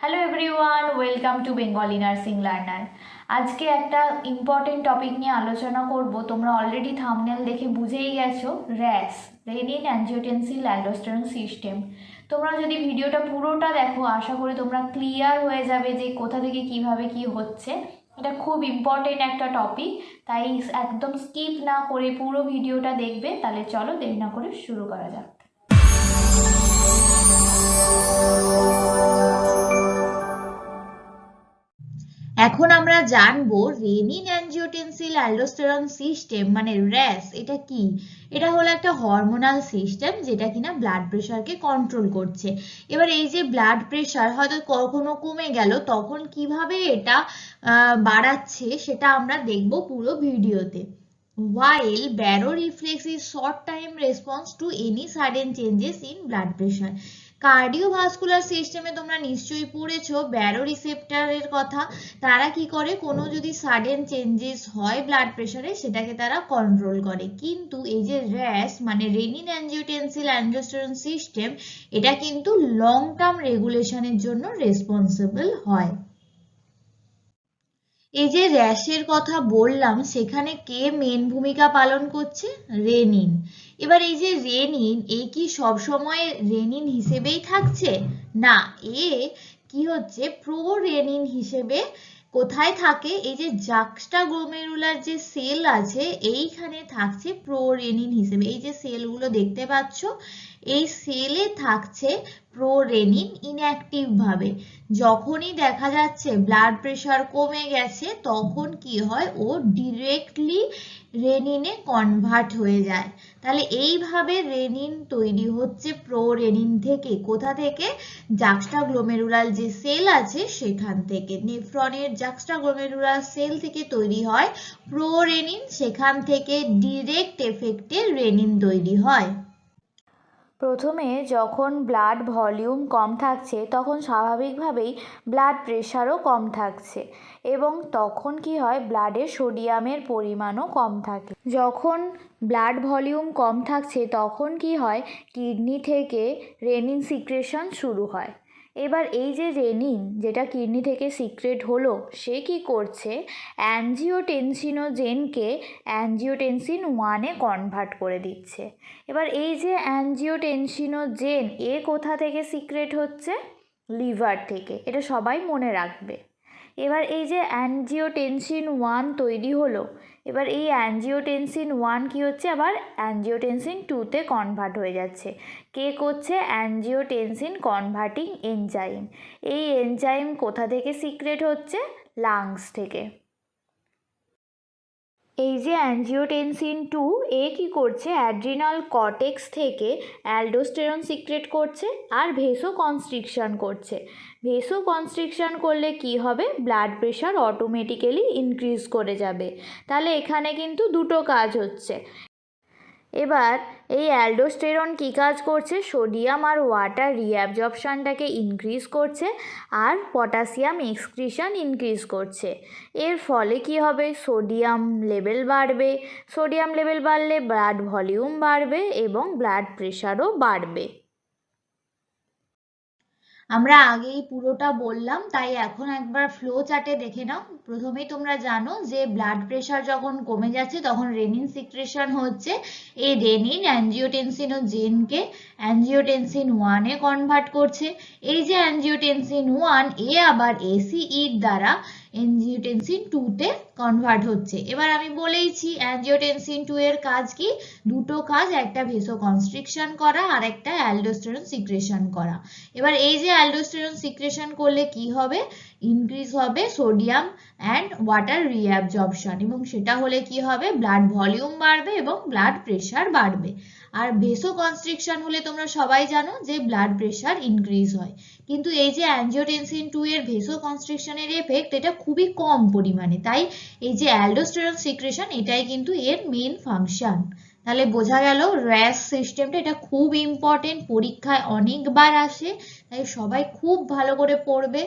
Hello everyone, welcome to Bengali nursing learner. আজকে একটা important topic নিয়ে আলোচনা করব। তোমরা অলরেডি থাম্বনেল দেখে বুঝেই গেছো, rash, renin angiotensin aldosterone system. তোমরা যদি ভিডিওটা পুরোটা দেখো, আশা করি তোমরা ক্লিয়ার হয়ে যাবে যে কোথা থেকে কিভাবে কি হচ্ছে। এটা খুব ইম্পর্টেন্ট একটা টপিক, তাই একদম স্কিপ না করে পুরো ভিডিওটা দেখবে। তাহলে চলো দেরি না করে শুরু করা যাক। এখন আমরা জানবো রেনিন অ্যাঞ্জিওটেনসিন অ্যালডোস্টেরন সিস্টেম মানে র্যাস এটা কি। এটা হলো একটা হরমোনাল সিস্টেম যেটা কিনা ব্লাড প্রেশারকে কন্ট্রোল করছে। এবার এই যে ব্লাড প্রেশার হয়তো কখনো কমে গেল, তখন কিভাবে এটা বাড়াচ্ছে সেটা আমরা দেখব পুরো ভিডিওতে। While baroreflex is short time response to any sudden changes in blood pressure. Cardiovascular সিস্টেমে তোমরা নিশ্চয়ই পড়েছো ব্যারোরিসেপ্টরের কথা। তারা কি করে, কোনো যদি সাডেন চেঞ্জেস হয় ব্লাড প্রেশারে সেটাকে তারা কন্ট্রোল করে। কিন্তু এই যে র্যাস মানে রেনিন অ্যাঞ্জিওটেনসিন অ্যালডোস্টেরন সিস্টেম, এটা কিন্তু লং টার্ম রেগুলেশনের জন্য রেসপন্সিবল হয়। এই যে র্যাশের কথা বললাম, সেখানে কে মেন ভূমিকা পালন করছে? রেনিন। এবার এই যে রেনিন, এই কি সবসময় রেনিন হিসেবেই থাকছে? না, এ কি হচ্ছে প্রো রেনিন হিসেবে কোথায় থাকে? এই যে জাক্সটাগ্লোমেরুলার যে সেল আছে এইখানে থাকছে প্রো রেনিন হিসেবে। এই যে সেলগুলো দেখতে পাচ্ছ, এই সেলে থাকছে প্রো রেনিন ইনঅ্যাক্টিভ ভাবে। যখনই দেখা যাচ্ছে ব্লাড প্রেশার কমে গেছে, তখন কি হয়, ও ডিরেক্টলি রেনিনে কনভার্ট হয়ে যায়। তাহলে এইভাবে রেনিন তৈরি হচ্ছে প্রো রেনিন থেকে। কোথা থেকে? জাক্সটাগ্লোমেরুলার যে সেল আছে সেখান থেকে। নেফ্রনের জাক্সটাগ্লোমেরুলার সেল থেকে তৈরি হয় প্রো রেনিন, সেখান থেকে ডিরেক্ট এফেক্টে রেনিন তৈরি হয়। প্রথমে যখন ব্লাড ভলিউম কম থাকছে, তখন স্বাভাবিকভাবেই ব্লাড প্রেশারও কম থাকছে, এবং তখন কি হয়, ব্লাডে সোডিয়ামের পরিমাণও কম থাকে। যখন ব্লাড ভলিউম কম থাকছে তখন কি হয়, কিডনি থেকে রেনিন সিক্রেশন শুরু হয়। এবার এই যে রেনিন যেটা কিডনি থেকে সিক্রেট হলো, সে কি করছে, অ্যাঞ্জিওটেনসিনোজেনকে অ্যাঞ্জিওটেনসিন 1-এ কনভার্ট করে দিচ্ছে। এবার এই যে অ্যাঞ্জিওটেনসিনোজেন, এ কোথা থেকে সিক্রেট হচ্ছে? লিভার থেকে। এটা সবাই মনে রাখবে। এবার এই যে অ্যাঞ্জিওটেনসিন 1 তৈরি হলো, এবার এই অ্যাঞ্জিওটেনসিন 1 কি হচ্ছে, আবার অ্যাঞ্জিওটেনসিন 2-তে কনভার্ট হয়ে যাচ্ছে। কে করছে? Angiotensin converting enzyme. এই এনজাইম কোথা থেকে সিক্রেট হচ্ছে? লাংস থেকে। এই যে অ্যাঞ্জিওটেনসিন 2, এ কি করছে, অ্যাড্রিনাল কর্টেক্স থেকে অ্যালডোস্টেরন সিক্রেট করছে আর ভেসো কনস্ট্রিকশন করছে। ভেসো কনস্ট্রিকশন করলে কি হবে, ব্লাড প্রেশার অটোমেটিক্যালি ইনক্রিজ করে যাবে। তাহলে এখানে কিন্তু দুটো কাজ হচ্ছে। এবার এই অ্যালডোস্টেরন কী কাজ করছে, সোডিয়াম আর ওয়াটার রিঅ্যাবজর্পশনটাকে ইনক্রিজ করছে আর পটাশিয়াম এক্সক্রিশন ইনক্রিজ করছে। এর ফলে কি হবে, সোডিয়াম লেভেল বাড়বে। সোডিয়াম লেভেল বাড়লে ব্লাড ভলিউম বাড়বে এবং ব্লাড প্রেশারও বাড়বে। আমরা আগেই পুরোটা বললাম, তাই এখন একবার ফ্লো চার্টে দেখে নাও। প্রথমেই তোমরা জানো যে ব্লাড প্রেশার যখন কমে যাচ্ছে তখন রেনিন সিক্রেশন হচ্ছে। এই রেনিন অ্যাঞ্জিওটেনসিনোজেনকে অ্যাঞ্জিওটেনসিন 1-এ কনভার্ট করছে। এই যে অ্যাঞ্জিওটেনসিন 1, এ আবার এসিইর দ্বারা অ্যাঞ্জিওটেনসিন 2-তে কনভার্ট হচ্ছে। এবার আমি বলেইছি অ্যাঞ্জিওটেনসিন 2 এর কাজ কি, দুটো কাজ, একটা ভেসো কনস্ট্রিকশন করা আর একটা অ্যালডোস্টেরন সিক্রেশন করা। এবার এই যে অ্যালডোস্টেরন সিক্রেশন করলে কি হবে, ইনক্রিজ হবে সোডিয়াম অ্যান্ড ওয়াটার রিঅ্যাবজর্পশন, এবং সেটা হলে কি হবে, ব্লাড ভলিউম বাড়বে এবং ব্লাড প্রেশার বাড়বে। আর ভেসো কনস্ট্রিকশন হলে তোমরা সবাই জানো যে ব্লাড প্রেশার ইনক্রিজ হয়। কিন্তু এই যে অ্যাঞ্জিওটেনসিন 2 এর ভেসো কনস্ট্রিকশনের এফেক্ট এটা খুবই কম পরিমাণে, তাই এই যে অ্যালডোস্টেরন সিক্রেশন এটাই কিন্তু এর মেন ফাংশন। তাহলে বোঝা গেল র্যাস সিস্টেমটা এটা খুব ইম্পর্টেন্ট, পরীক্ষায় অনেকবার আসে, তাই সবাই খুব ভালো করে পড়বে।